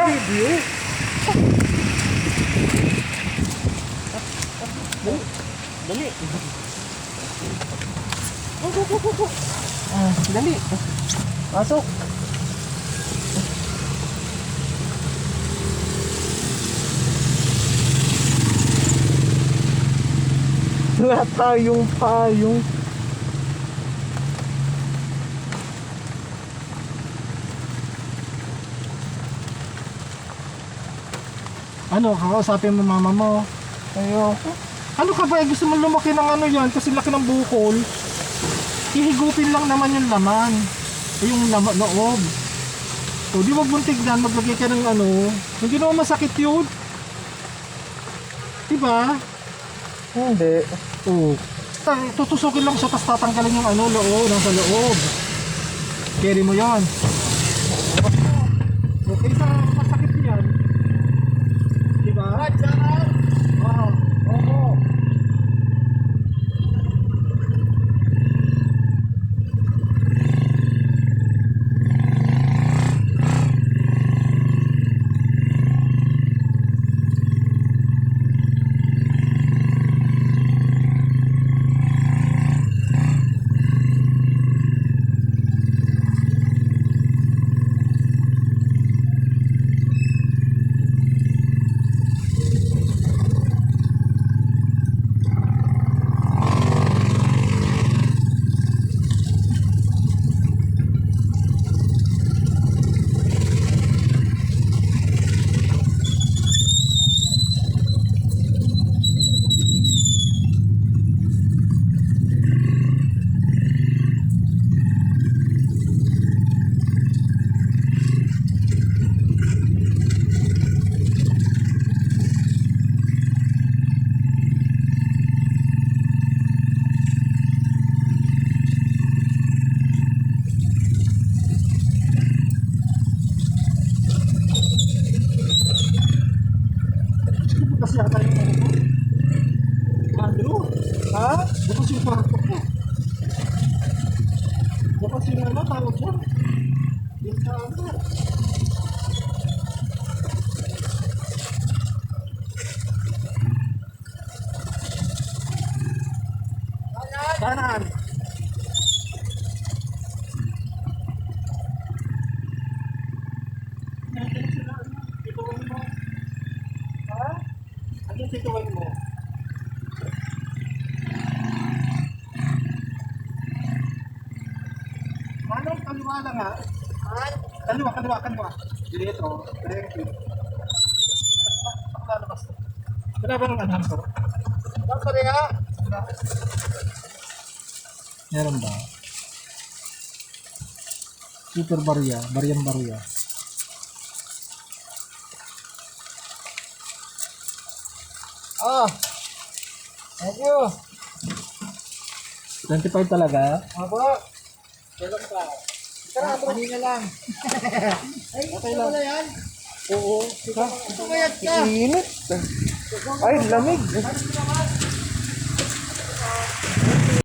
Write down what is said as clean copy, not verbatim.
Video. Dali. Go. Dali. Pasok. Wala tayong payong. Ano, kakausapin mo mama mo? Ayoko. Ano ka ba? Gusto mo lumaki ng ano yan? Kasi laki ng bukol. Hihigupin lang naman yung laman. Yung loob. O di wag mong tignan, maglagay ka ng ano. Hindi naman masakit yun. Diba? Hindi. Oo. Tutusukin lang siya, tapos tatanggalin yung ano, nasa loob. Carry mo yan. Okay, sa masakit yan. Diba? Oo. Oo. Kasi yata yung ano ko? Andrew? Ha? Bukas yung kwarto ko. Bukas yung ano, tawag yan. Yung sa ano. Kanan! Nandiyan sila, ano? Ituwan mo. Ha? Anong situan mo? Anong kaliwa lang ha? Kaliwa. Dito, directly. Lalabas to. Wala ba ng anhang to? Wala pa rin ha? Wala. Meron ba? Super barya, barya. Ah! Thank you! 25 talaga? Aba! Kailan ka? Kanina lang. Ay, okay lang. Wala yan? Oo. Tumayad ka! Init! Ay, lamig!